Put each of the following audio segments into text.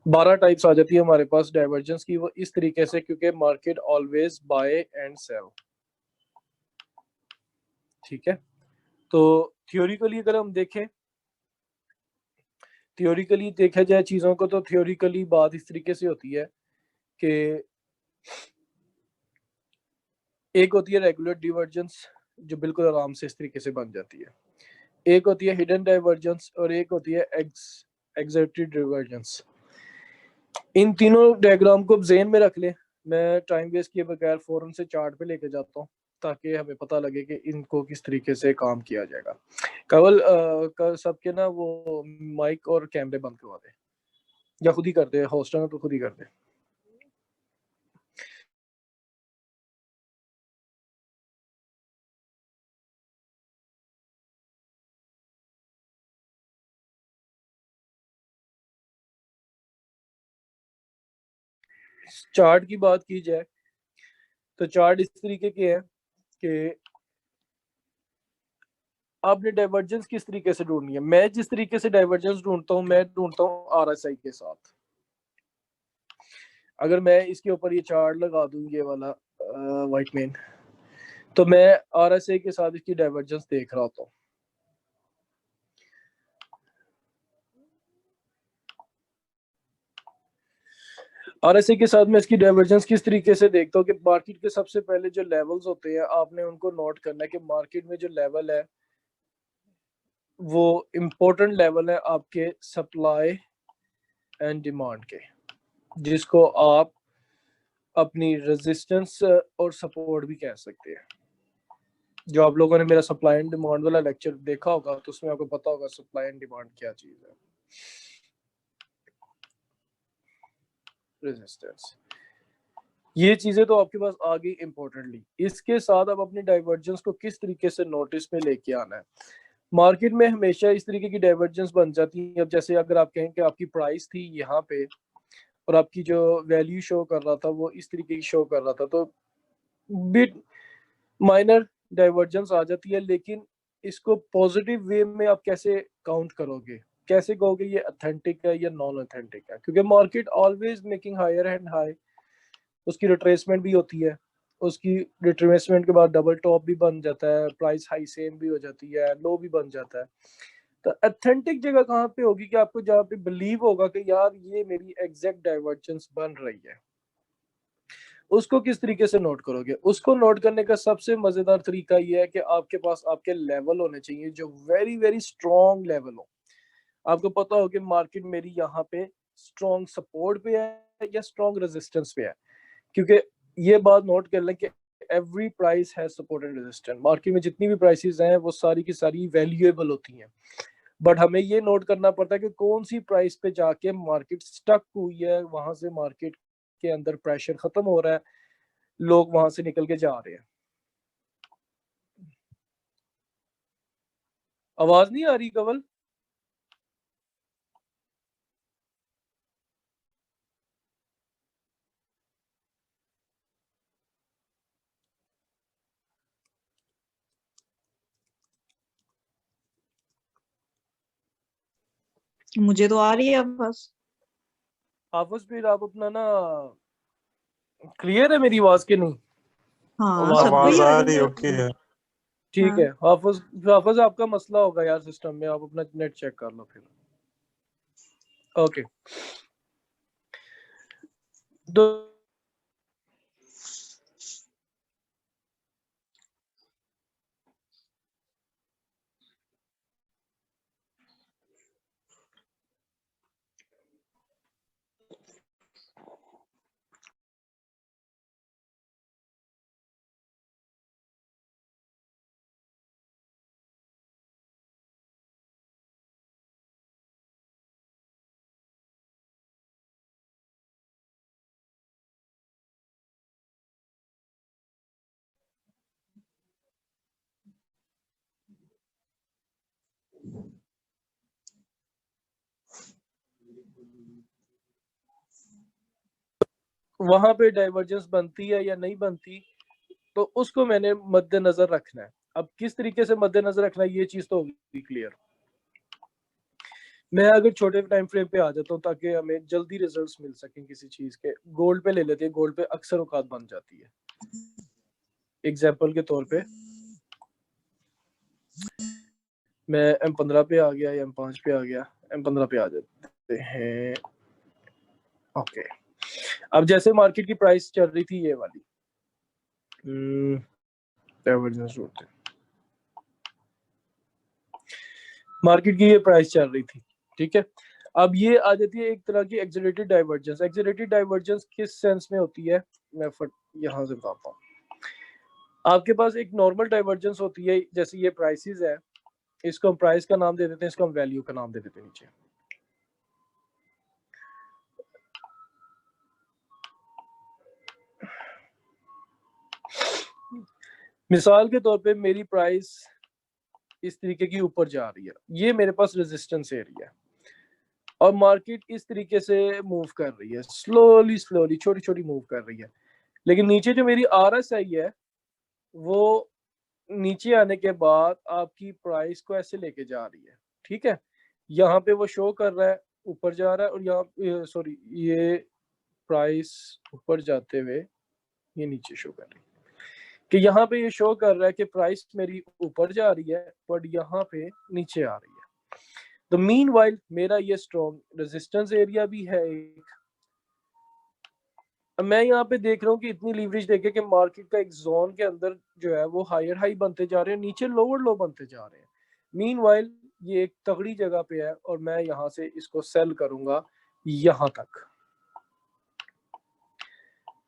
12 types आ जाती है हमारे पास डाइवर्जेंस की, वो इस तरीके से, क्योंकि market always buy and sell. ठीक है, तो थियोरिकली अगर हम देखें, थियोरिकली देखा जाए चीजों को, तो थियोरिकली बात इस तरीके से होती है कि एक होती है रेगुलर डिवर्जेंस जो बिल्कुल आराम से इस तरीके से बन जाती है, एक होती है हिडन डाइवर्जेंस, और एक होती है एग्जर्टेड डाइवर्जेंस। इन तीनों डायग्राम को जेन में रख ले। मैं टाइम वेस्ट किए बगैर फौरन से चार्ट पे लेके जाता हूँ ताकि हमें पता लगे कि इनको किस तरीके से काम किया जाएगा। केवल सबके ना वो माइक और कैमरे बंद करवा दे, या खुद ही कर दे, होस्टर तो खुद ही कर दे। चार्ट की बात की जाए तो चार्ट इस तरीके के है कि आपने डाइवर्जेंस किस तरीके से ढूंढनी है। मैं जिस तरीके से डाइवर्जेंस ढूंढता हूँ, मैं ढूंढता हूँ आरएसआई के साथ। अगर मैं इसके ऊपर ये चार्ट लगा दूं, ये वाला व्हाइट मेन, तो मैं आरएसआई के साथ इसकी डाइवर्जेंस देख रहा होता हूँ। आरएसआई के साथ मैं इसकी डाइवर्जेंस किस तरीके से देखता हूँ कि मार्केट के सबसे पहले जो लेवल्स होते हैं, आपने उनको नोट करना है कि मार्केट में जो लेवल है वो इम्पोर्टेंट लेवल है आपके सप्लाई एंड डिमांड के, जिसको आप अपनी रेजिस्टेंस और सपोर्ट भी कह सकते हैं। जो आप लोगों ने मेरा सप्लाई एंड डिमांड वाला लेक्चर देखा होगा तो उसमें आपको पता होगा सप्लाई एंड डिमांड क्या चीज है। रेजिस्टेंस, ये चीजें तो आपके पास आ गई इंपॉर्टेंटली। इसके साथ आप अपनी डाइवर्जेंस को किस तरीके से नोटिस में लेके आना है। मार्केट में हमेशा इस तरीके की डाइवर्जेंस बन जाती है। अब जैसे अगर आप कहें कि आपकी प्राइस थी यहाँ पे और आपकी जो वैल्यू शो कर रहा था वो इस तरीके की शो कर रहा था, तो बिट माइनर डाइवर्जेंस आ जाती है। लेकिन इसको पॉजिटिव वे में आप कैसे काउंट करोगे, कैसे कहोगे ये ऑथेंटिक है या नॉन ऑथेंटिक है, क्योंकि market always making higher and high. उसकी रिट्रेसमेंट भी होती है, उसकी रिट्रेसमेंट के बाद डबल टॉप भी बन जाता है, प्राइस हाई सेम भी हो जाती है, लो भी बन जाता है। तो ऑथेंटिक जगह कहाँ पे होगी कि आपको जहाँ पे बिलीव होगा कि यार ये मेरी एग्जैक्ट डाइवर्जेंस बन रही है। उसको किस तरीके से नोट करोगे? उसको नोट करने का सबसे मजेदार तरीका ये है कि आपके पास आपके लेवल होने चाहिए जो वेरी वेरी स्ट्रॉन्ग लेवल हो। आपको पता हो कि मार्केट मेरी यहाँ पे स्ट्रॉन्ग सपोर्ट पे है या स्ट्रॉन्ग रेजिस्टेंस पे है, क्योंकि ये बात नोट कर लें कि एवरी प्राइस है सपोर्ट एंड रेजिस्टेंस। मार्केट में जितनी भी प्राइसेस हैं वो सारी की सारी वैल्यूएबल होती हैं, बट हमें ये नोट करना पड़ता है कि कौन सी प्राइस पे जाके मार्केट स्टक हुई है, वहां से मार्केट के अंदर प्रेशर खत्म हो रहा है, लोग वहां से निकल के जा रहे हैं। आवाज नहीं आ रही कवल? मुझे तो आ रही है बस। हाफिज फिर आप अपना ना, क्लियर है मेरी आवाज के नहीं? हाँ, सबको आवाज ही आवाज आ आ रही रही है। ओके है। ठीक है। हाँ, हाफिज हाफिज आपका मसला होगा यार सिस्टम में, आप अपना नेट चेक कर लो फिर। ओके, तो वहां पे डाइवर्जेंस बनती है या नहीं बनती, तो उसको मैंने मद्देनजर रखना है। अब किस तरीके से मद्देनजर रखना है, ये चीज तो होगी क्लियर। मैं अगर छोटे टाइम फ्रेम पे आ जाता हूँ ताकि हमें जल्दी रिजल्ट्स मिल सकें किसी चीज के, गोल्ड पे ले लेते हैं, गोल्ड पे अक्सर औकात बन जाती है। एग्जाम्पल के तौर पे मैं M15 पे आ गया या M5 पे आ गया, M15 पे आ जाते हैं। ओके, अब जैसे मार्केट की प्राइस चल रही थी ये वाली, डाइवर्जेंस ढूंढते हैं। मार्केट की ये प्राइस चल रही थी, ठीक है। अब ये आ जाती है एक तरह की एक्सेलरेटेड डाइवर्जेंस। एक्सेलरेटेड डाइवर्जेंस किस सेंस में होती है, मैं यहाँ से बताता हूँ। आपके पास एक नॉर्मल डाइवर्जेंस होती है, जैसे ये प्राइसेस है, इसको हम प्राइस का नाम दे देते हैं, इसको हम वैल्यू का नाम दे देते हैं नीचे। मिसाल के तौर पे मेरी प्राइस इस तरीके की ऊपर जा रही है, ये मेरे पास रेजिस्टेंस एरिया है, और मार्केट इस तरीके से मूव कर रही है, स्लोली स्लोली छोटी छोटी मूव कर रही है। लेकिन नीचे जो मेरी RSI है वो नीचे आने के बाद आपकी प्राइस को ऐसे लेके जा रही है, ठीक है। यहाँ पे वो शो कर रहा है ऊपर जा रहा है, और यहाँ सॉरी ये प्राइस ऊपर जाते हुए ये नीचे शो कर रही है, कि यहाँ पे ये शो कर रहा है कि प्राइस मेरी ऊपर जा रही है बट यहाँ पे नीचे आ रही है। तो मीनवाइल मेरा ये स्ट्रॉन्ग रेजिस्टेंस एरिया भी है एक। मैं यहाँ पे देख रहा हूँ कि इतनी लीवरेज देखे कि मार्केट का एक जोन के अंदर जो है वो हायर हाई बनते जा रहे हैं, नीचे लोअर लो बनते जा रहे हैं। मीनवाइल ये एक तगड़ी जगह पे है और मैं यहाँ से इसको सेल करूंगा यहाँ तक,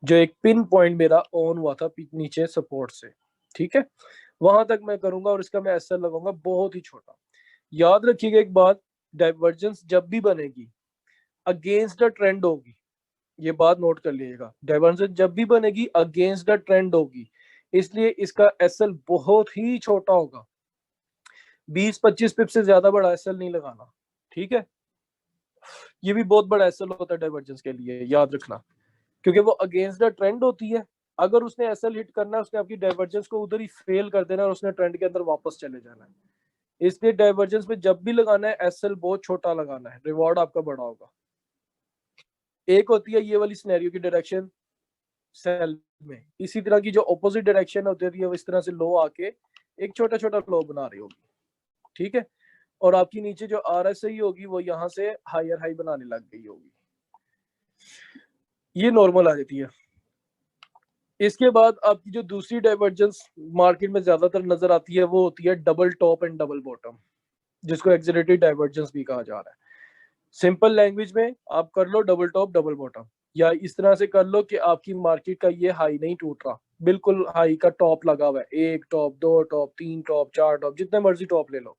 जो एक पिन पॉइंट मेरा ऑन हुआ था नीचे सपोर्ट से, ठीक है, वहां तक मैं करूंगा और इसका मैं एसएल लगाऊंगा बहुत ही छोटा। याद रखिएगा एक बात, डाइवर्जेंस जब भी बनेगी अगेंस्ट द ट्रेंड होगी, ये बात नोट कर लीजिएगा। डाइवर्जेंस जब भी बनेगी अगेंस्ट द ट्रेंड होगी, इसलिए इसका एसएल बहुत ही छोटा होगा, 20-25 पिप से ज्यादा बड़ा एसएल नहीं लगाना, ठीक है। ये भी बहुत बड़ा एसएल होता है डाइवर्जेंस के लिए, याद रखना, क्योंकि वो अगेंस्ट द ट्रेंड होती है। अगर उसने एसएल हिट करना है, उसने आपकी डाइवर्जेंस को उधर ही फेल कर देना और उसने ट्रेंड के अंदर वापस चले जाना है। इसलिए डाइवर्जेंस में जब भी लगाना है एसएल बहुत छोटा लगाना है, रिवॉर्ड आपका बड़ा होगा। एक होती है ये वाली सिनेरियो की डायरेक्शन सेल में, इसी तरह की जो ऑपोजिट डायरेक्शन होती है वो इस तरह से लो आके एक छोटा छोटा लो बना रही होगी, ठीक है। और आपकी नीचे जो RSI होगी वो यहाँ से हायर हाई बनाने लग गई होगी, ये नॉर्मल आ जाती है। इसके बाद आपकी जो दूसरी डाइवर्जेंस मार्केट में ज्यादातर नजर आती है वो होती है double top and double bottom, जिसको एक्सेलरेटेड डाइवर्जेंस भी कहा जा रहा है। सिंपल लैंग्वेज में आप कर लो डबल टॉप डबल बॉटम, या इस तरह से कर लो कि आपकी मार्केट का ये हाई नहीं टूट रहा, बिल्कुल हाई का टॉप लगा हुआ है, एक टॉप, दो टॉप, तीन टॉप, चार टॉप, जितने मर्जी टॉप ले लो।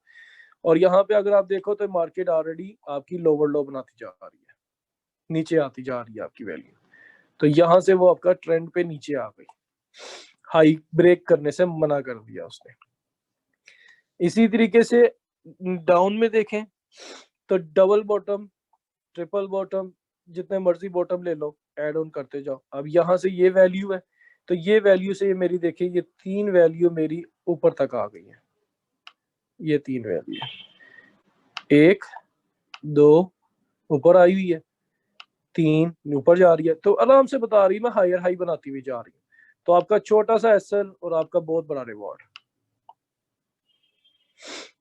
और यहाँ पे अगर आप देखो तो मार्केट ऑलरेडी आपकी लोअर लो बनाती जा रही है, नीचे आती जा रही है आपकी वैल्यू। तो यहाँ से वो आपका ट्रेंड पे नीचे आ गई, हाई ब्रेक करने से मना कर दिया उसने। इसी तरीके से डाउन में देखें तो डबल बॉटम, ट्रिपल बॉटम, जितने मर्जी बॉटम ले लो, एड ऑन करते जाओ। अब यहाँ से ये वैल्यू है, तो ये वैल्यू से ये मेरी देखिए ये तीन वैल्यू मेरी ऊपर तक आ गई है, ये तीन वैल्यू, एक, दो ऊपर आई हुई है, तीन ऊपर जा रही है, तो आराम से बता रही है मैं हायर हाई बनाती हुई जा रही हूँ। तो आपका छोटा सा एसएल और आपका बहुत बड़ा रिवॉर्ड,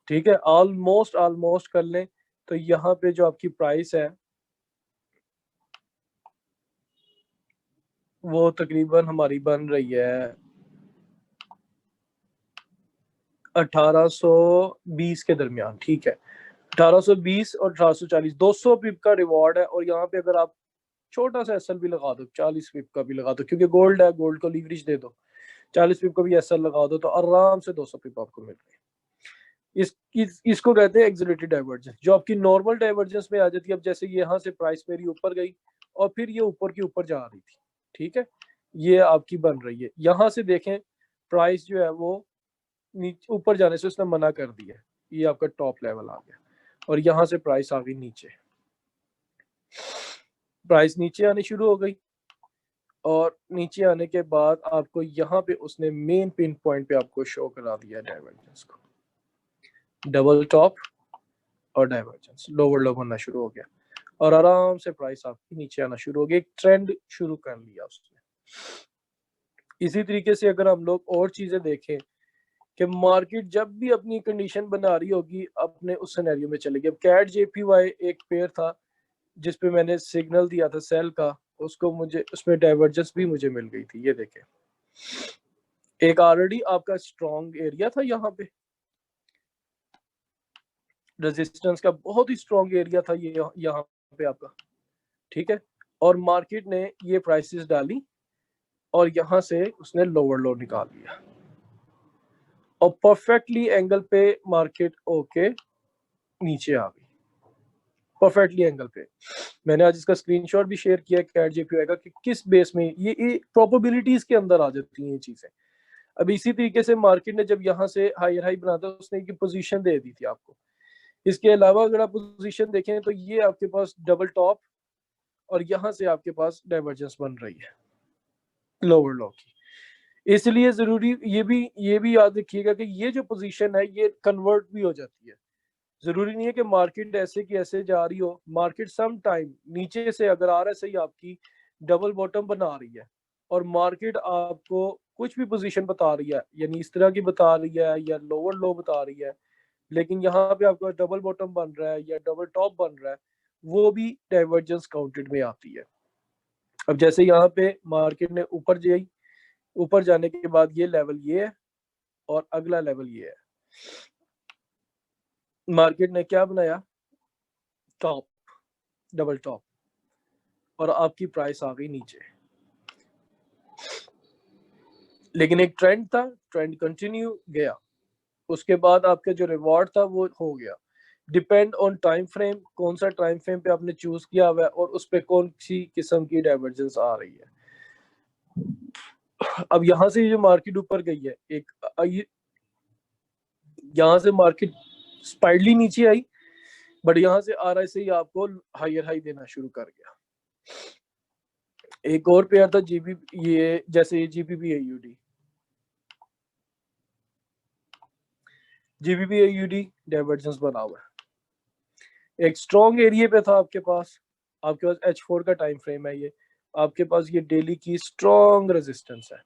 ठीक है। ऑलमोस्ट ऑलमोस्ट कर लें तो यहाँ पे जो आपकी प्राइस है वो तकरीबन हमारी बन रही है 1820 के दरमियान, ठीक है। 1820 और 1840, 200 पिप का रिवॉर्ड है। और यहाँ पे अगर आप छोटा सा एसएल भी लगा दो, 40 पिप का भी लगा दो, क्योंकि गोल्ड है, गोल्ड को लीवरेज दे दो, 40 पिप का भी एसएल लगा दो, तो आराम से 200 पिप आपको मिल रही है। इसको कहते हैं एक्सेलरेटेड डाइवर्जेंस, जो आपकी नॉर्मल डाइवर्जेंस में आ जाती है। अब जैसे यहाँ से प्राइस मेरी ऊपर गई और फिर ये ऊपर की ऊपर जा रही थी, ठीक है, ये आपकी बन रही है। यहाँ से देखें प्राइस जो है वो नीचे ऊपर जाने से उसने मना कर दिया, ये आपका टॉप लेवल आ गया, और यहाँ से प्राइस आ गई नीचे, प्राइस नीचे आनी शुरू हो गई। और नीचे आने के बाद आपको यहाँ पे उसने मेन पिन पॉइंट पे आपको शो करा दिया डाइवर्जेंस को, डबल टॉप और डाइवर्जेंस, लोअर लो बनना शुरू हो गया और आराम से प्राइस आपकी नीचे आना शुरू हो गई, एक ट्रेंड शुरू कर लिया उसने। इसी तरीके से अगर हम लोग और चीजें देखें कि मार्केट जब भी अपनी कंडीशन बना रही होगी अपने उस सिनेरियो में चलेगी। अब कैट जेपीवाई एक पेयर था जिसपे मैंने सिग्नल दिया था सेल का, उसको मुझे उसमें डाइवर्जेंस भी मुझे मिल गई थी। ये देखें, एक ऑलरेडी आपका स्ट्रॉन्ग एरिया था, यहाँ पे रेजिस्टेंस का बहुत ही स्ट्रॉन्ग एरिया था ये यहाँ पे आपका, ठीक है। और मार्केट ने ये प्राइसेस डाली और यहाँ से उसने लोअर लो निकाल लिया और परफेक्टली एंगल पे मार्केट ओके नीचे आ गई, परफेक्टली एंगल पे। मैंने आज इसका स्क्रीनशॉट भी शेयर किया कैट जेपीवाई का कि किस बेस में ये प्रोबेबिलिटीज के अंदर आ जाती हैं ये चीजें। अब इसी तरीके से मार्केट ने जब यहाँ से हायर हाई बनाता उसने एक पोजीशन दे दी थी आपको। इसके अलावा अगर आप पोजीशन देखें तो ये आपके पास डबल टॉप और यहाँ से आपके पास डाइवर्जेंस बन रही है लोअर लो की। इसलिए जरूरी ये भी याद रखिएगा कि ये जो पोजीशन है ये कन्वर्ट भी हो जाती है। जरूरी नहीं है कि मार्केट ऐसे की ऐसे जा रही हो, मार्केट सम टाइम नीचे से अगर RSI आपकी डबल बॉटम बना रही है और मार्केट आपको कुछ भी पोजीशन बता रही है, यानी इस तरह की बता रही है या लोअर लो बता रही है, लेकिन यहाँ पे आपका डबल बॉटम बन रहा है या डबल टॉप बन रहा है, वो भी डाइवर्जेंस काउंटेड में आती है। अब जैसे यहाँ पे मार्केट ने ऊपर जाने के बाद ये लेवल ये है और अगला लेवल ये है, मार्केट ने क्या बनाया, टॉप, डबल टॉप, और आपकी प्राइस आ गई नीचे। लेकिन एक ट्रेंड था, ट्रेंड कंटिन्यू गया, उसके बाद आपका जो रिवॉर्ड था वो हो गया। डिपेंड ऑन टाइम फ्रेम, कौन सा टाइम फ्रेम पे आपने चूज किया हुआ है और उस पे कौन सी किस्म की डाइवर्जेंस आ रही है। अब यहाँ से जो मार्केट ऊपर गई है, यहाँ से मार्केट स्पाइडली नीचे आई, बट यहाँ से RSI आपको हायर हाई देना शुरू कर गया। एक और पेयर था जीबी, ये जैसे ये GBP AUD, GBP AUD divergence बना हुआ है, एक स्ट्रॉन्ग एरिया पे था आपके पास H4 का टाइम फ्रेम है ये, आपके पास ये डेली की स्ट्रॉन्ग रेजिस्टेंस है,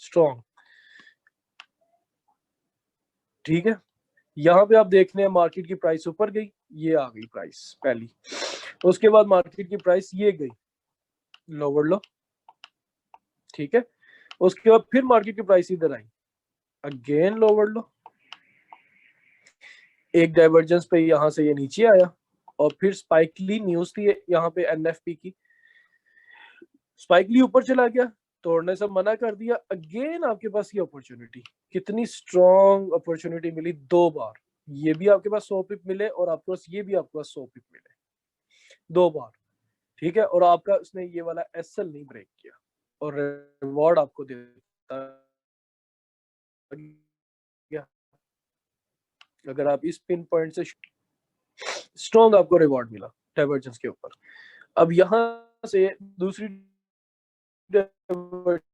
स्ट्रॉन्ग, ठीक है। यहाँ पे आप देख रहे हैं मार्केट की प्राइस ऊपर गई, ये आ गई प्राइस पहली, उसके बाद मार्केट की प्राइस ये गई लोअर लो, ठीक है। उसके बाद फिर मार्केट की प्राइस इधर आई, अगेन लोअर लो, एक डाइवर्जेंस पे यहाँ से ये नीचे आया और फिर स्पाइकली न्यूज थी यहाँ पे NFP की, स्पाइकली ऊपर चला गया, तोड़ने से मना कर दिया, अगेन आपके पास ये अपॉर्चुनिटी, कितनी स्ट्रॉन्ग अपॉर्चुनिटी मिली, 2 बार ये भी आपके पास 100 पिप मिले और आपके पास ये भी आपके पास 100 पिप मिले, 2 बार, ठीक है। और आपका उसने ये वाला SL नहीं ब्रेक किया और रिवॉर्ड आपको देता गया। अगर आप इस पिन पॉइंट से स्ट्रॉन्ग आपको रिवॉर्ड मिला डाइवर्जेंस के ऊपर। अब यहाँ से दूसरी डाइवर्जेंस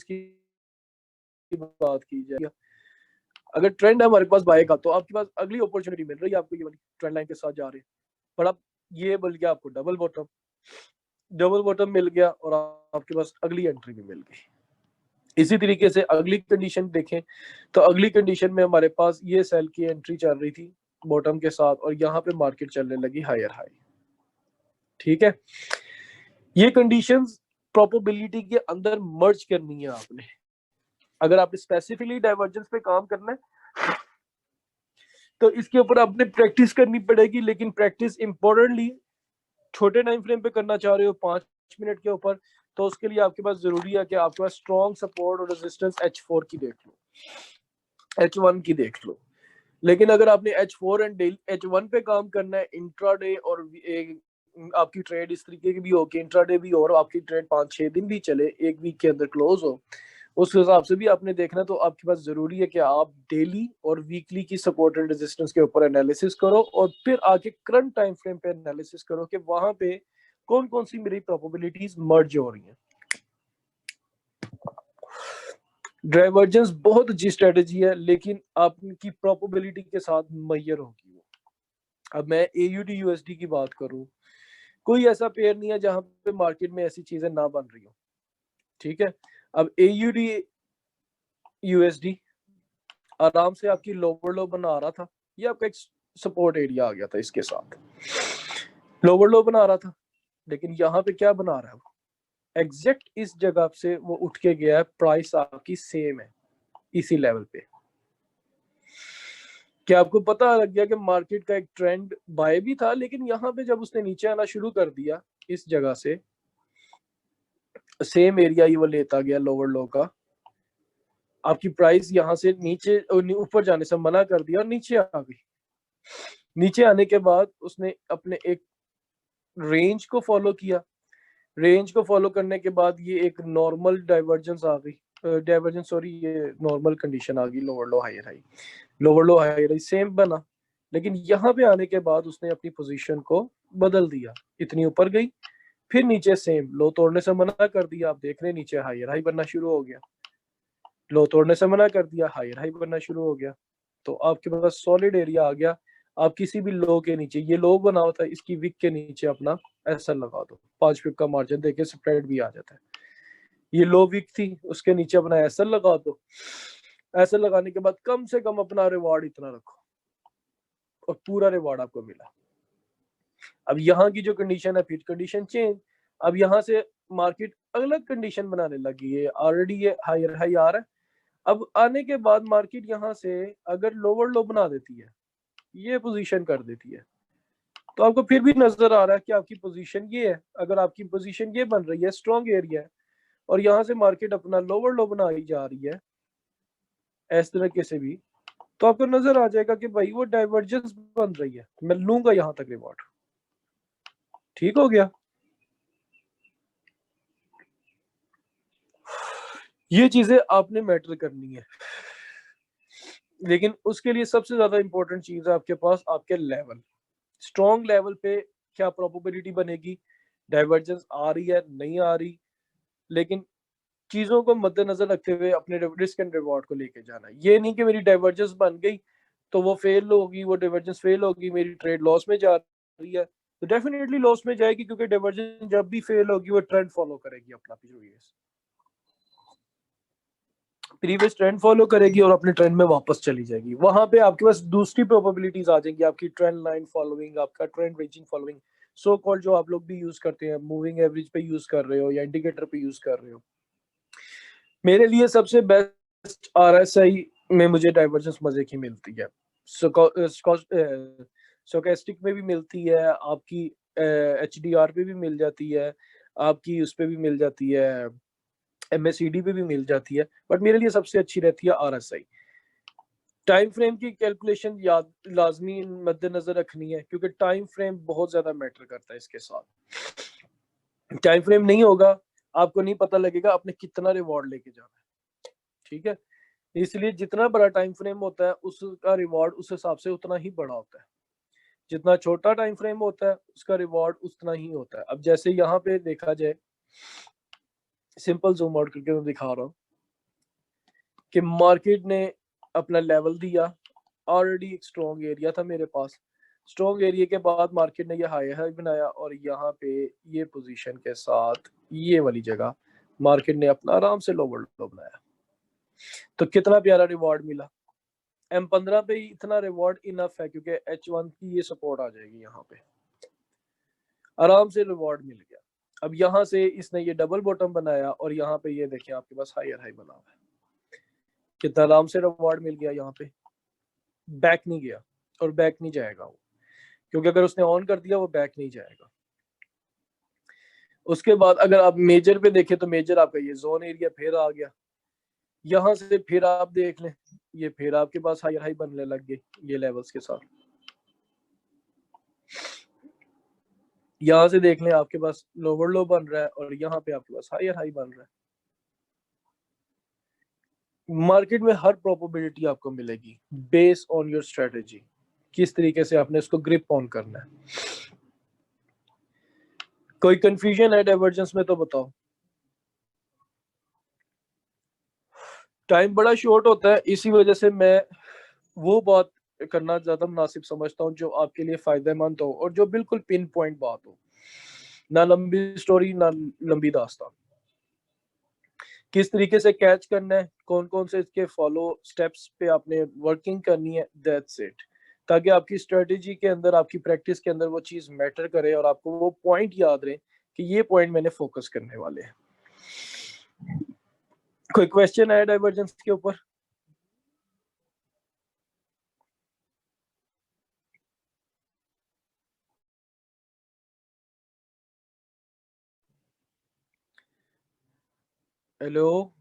की बात की जाए, अगर ट्रेंड है हमारे पास बाय का तो आपके पास अगली अपॉर्चुनिटी मिल रही है आपको, ये वाली ट्रेंड लाइन के साथ जा रहे हैं, पर अब ये मिल गया आपको डबल बॉटम मिल गया और आपके पास अगली एंट्री भी मिल गई। इसी तरीके से अगली कंडीशन देखें तो अगली कंडीशन में हमारे पास ये सेल की एंट्री चल रही थी बॉटम के साथ और यहाँ पे मार्केट चलने लगी हायर हाई, ठीक है। ये कंडीशंस प्रोबेबिलिटी के अंदर मर्ज करनी है आपने, अगर आपने स्पेसिफिकली डाइवर्जेंस पे काम करना है तो इसके ऊपर आपने प्रैक्टिस करनी पड़ेगी। लेकिन प्रैक्टिस इंपॉर्टेंटली छोटे टाइम फ्रेम पे करना चाह रहे हो 5 मिनट के ऊपर, तो उसके लिए आपके पास जरूरी है कि आपके पास स्ट्रॉन्ग सपोर्ट और रेजिस्टेंस H4 की देख लो, H1 की देख लो। लेकिन अगर आपने H4 एंड H1 पे काम करना है, इंट्राडे और आपकी ट्रेड इस तरीके की भी हो कि इंट्राडे भी हो और आपकी ट्रेड 5-6 दिन भी चले, एक वीक के अंदर क्लोज हो, उस हिसाब से भी आपने देखना। तो आपके पास जरूरी है कि आप डेली और वीकली की सपोर्ट एंड रेजिस्टेंस के ऊपर एनालिसिस करो और फिर आके करंट टाइम फ्रेम पे एनालिसिस करो कि वहां पे कौन कौन सी मेरी प्रोबेबिलिटीज मर्ज हो रही हैं। डाइवर्जेंस बहुत अच्छी स्ट्रेटेजी है, लेकिन आपकी प्रोबेबिलिटी के साथ मैयर होगी वो। अब मैं AUD USD की बात करूं, कोई ऐसा पेयर नहीं है जहां पे मार्केट में ऐसी चीजें ना बन रही हो, ठीक है। अब AUD USD आराम से आपकी लोअर लो बना रहा था, ये आपका एक सपोर्ट एरिया आ गया था, इसके साथ लोअर लो बना रहा था, लेकिन यहाँ पे क्या बना रहा है वो, एग्जैक्ट इस जगह से वो उठ के गया है, प्राइस आपकी सेम है इसी लेवल पे। क्या आपको पता लग गया कि मार्केट का एक ट्रेंड बाय भी था, लेकिन यहाँ पे जब उसने नीचे आना शुरू कर दिया इस जगह से, सेम एरिया ही वो लेता गया लोअर लो का, आपकी प्राइस यहाँ से नीचे ऊपर जाने से मना कर दिया और नीचे आ गई। नीचे आने के बाद उसने अपने एक रेंज को फॉलो किया, रेंज को फॉलो करने के बाद ये एक नॉर्मल डाइवर्जेंस आ गई, डाइवर्जेंस सॉरी, ये नॉर्मल कंडीशन आ गई, lower low higher high, lower low higher high same बना, लेकिन यहाँ पे आने के बाद उसने अपनी पोजीशन को बदल दिया, इतनी ऊपर गई, फिर नीचे सेम लो तोड़ने से मना कर दिया, आप देख रहे हैं नीचे हायर हाई बनना शुरू हो गया, लो तोड़ने से मना कर दिया, हायर हाई बनना शुरू हो गया, तो आपके पास सॉलिड एरिया आ गया। आप किसी भी लो के नीचे, ये लो बना होता है, इसकी विक के नीचे अपना ऐसा लगा दो, 5 पिप का मार्जिन देके स्प्रेड भी आ जाता है। ये लो विक थी, उसके नीचे अपना ऐसा लगा दो, ऐसा लगाने के बाद कम से कम अपना रिवॉर्ड इतना रखो, और पूरा रिवॉर्ड आपको मिला। अब यहाँ की जो कंडीशन है, फिर कंडीशन चेंज, अब यहाँ से मार्केट अलग कंडीशन बनाने लगी है, ऑलरेडी ये हायर हाई आ रहा है, अब आने के बाद मार्केट यहाँ से अगर लोअर लो बना देती है, ये पोजीशन कर देती है, तो आपको फिर भी नजर आ रहा है कि आपकी पोजीशन ये है, अगर आपकी पोजीशन ये बन रही है, स्ट्रॉन्ग एरिया है, और यहाँ से मार्केट अपना लोअर लो बनाई जा रही है इस तरीके से भी, तो आपको नजर आ जाएगा कि भाई वो डाइवर्जेंस बन रही है, मैं लूंगा यहाँ तक रिवॉर्ड। ठीक हो गया। ये चीजें आपने मैटर करनी है, लेकिन उसके लिए सबसे ज्यादा इंपॉर्टेंट चीज है आपके पास आपके लेवल, स्ट्रॉन्ग लेवल पे क्या प्रोबेबिलिटी बनेगी, डाइवर्जेंस आ रही है नहीं आ रही, लेकिन चीजों को मद्देनजर रखते हुए अपने रिस्क एंड रिवॉर्ड को लेके जाना है। ये नहीं कि मेरी डाइवर्जेंस बन गई तो वो फेल होगी, वो डाइवर्जेंस फेल होगी, मेरी ट्रेड लॉस में जा रही है, तो डेफिनेटली लॉस में जाएगी, क्योंकि डाइवर्जेंस जब भी फेल होगी वो ट्रेंड फॉलो करेगी, अपना प्रीवियस ट्रेंड फॉलो करेगी और अपने ट्रेंड में वापस चली जाएगी। वहां पे आपके पास दूसरी प्रोबेबिलिटीज आ जाएंगी, आपकी ट्रेंड लाइन फॉलोइंग, आपका trend ranging following, so called जो आप लोग भी यूज करते हैं, मूविंग एवरेज पे यूज कर रहे हो या इंडिकेटर पे यूज कर रहे हो। मेरे लिए सबसे बेस्ट RSI में मुझे डाइवर्जेंस मजे की मिलती है, स्टोकेस्टिक में भी मिलती है, आपकी HDR पे भी मिल जाती है, आपकी उस पे भी मिल जाती है, MACD पे भी मिल जाती है, बट मेरे लिए सबसे अच्छी रहती है RSI। टाइम फ्रेम की कैलकुलेशन याद लाजमी मद्देनजर रखनी है, क्योंकि टाइम फ्रेम बहुत ज्यादा मैटर करता है इसके साथ। टाइम फ्रेम नहीं होगा, आपको नहीं पता लगेगा आपने कितना रिवॉर्ड लेके जाना है, ठीक है। इसलिए जितना बड़ा टाइम फ्रेम होता है उसका रिवॉर्ड उस हिसाब से उतना ही बड़ा होता है, जितना छोटा टाइम फ्रेम होता है उसका रिवॉर्ड उतना ही होता है। अब जैसे यहाँ पे देखा जाए, सिंपल जूम आउट करके मैं दिखा रहा हूँ कि मार्केट ने अपना लेवल दिया, ऑलरेडी एक स्ट्रॉन्ग एरिया था मेरे पास, स्ट्रॉन्ग एरिया के बाद मार्केट ने ये हाई हाई बनाया, और यहाँ पे ये पोजीशन के साथ ये वाली जगह मार्केट ने अपना आराम से लोअर लो बनाया, तो कितना प्यारा रिवॉर्ड मिला। M15 पे इतना रिवॉर्ड इनफ है, क्योंकि H1 की ये सपोर्ट आ जाएगी, यहाँ पे आराम से रिवॉर्ड मिल गया। अब यहाँ से इसने ये डबल बॉटम बनाया, और यहाँ पे ये देखिए आपके पास हायर हाई बना हुआ है, कितना आराम से रिवॉर्ड मिल गया, यहाँ पे बैक नहीं गया और बैक नहीं जाएगा वो, क्योंकि अगर उसने ऑन कर दिया वो बैक नहीं जाएगा। उसके बाद अगर आप मेजर पे देखें तो मेजर आपका ये जोन एरिया फिर आ गया, यहाँ से फिर आप देख लें, ये फिर आपके पास हायर हाई बनने लग गए ये लेवल्स के साथ। यहाँ से देख लें आपके पास लोअर लो बन रहा है, और यहाँ पे आपके पास हायर हाई बन रहा है। मार्केट में हर प्रोबेबिलिटी आपको मिलेगी बेस ऑन योर स्ट्रेटेजी, किस तरीके से आपने इसको ग्रिप ऑन करना है। कोई कंफ्यूजन है डाइवर्जेंस में तो बताओ। टाइम बड़ा शॉर्ट होता है, इसी वजह से मैं वो बात करना ज्यादा मुनासिब समझता हूँ जो आपके लिए फायदेमंद हो और जो बिल्कुल पिन पॉइंट बात हो, ना लंबी स्टोरी ना लंबी दास्तान। किस तरीके से कैच करना है, कौन कौन से इसके फॉलो स्टेप्स पे आपने वर्किंग करनी है, दैट्स इट। ताकि आपकी स्ट्रेटेजी के अंदर, आपकी प्रैक्टिस के अंदर वो चीज मैटर करे और आपको वो पॉइंट याद रहे कि ये पॉइंट मैंने फोकस करने वाले हैं। कोई क्वेश्चन है डाइवर्जेंस के ऊपर? Hello,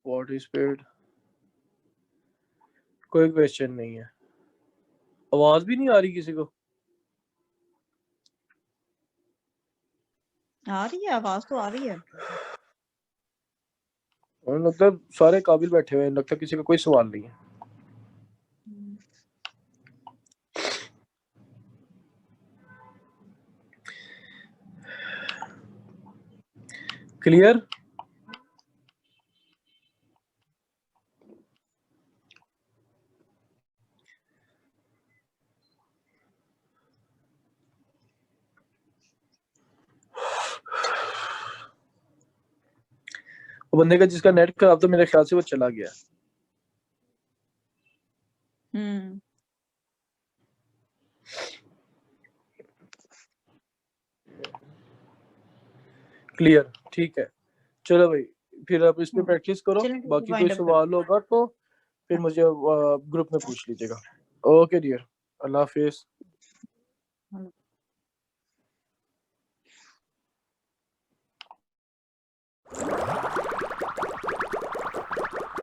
what is speed? कोई क्वेश्चन नहीं है। आवाज भी नहीं आ रही किसी को? आ रही है आवाज, तो आ रही है। और लगता है सारे काबिल बैठे हुए हैं, लगता है किसी का कोई सवाल नहीं है। क्लियर? वो बंदे का जिसका नेट खराब था, मेरे ख्याल से वो चला गया। क्लियर, ठीक है। चलो भाई, फिर आप इस पे प्रैक्टिस करो, चलें, ठीक है, बाकी कोई वाइंड अप सवाल होगा तो फिर मुझे ग्रुप में पूछ लीजिएगा। ओके डियर, अल्लाह हाफिज। करते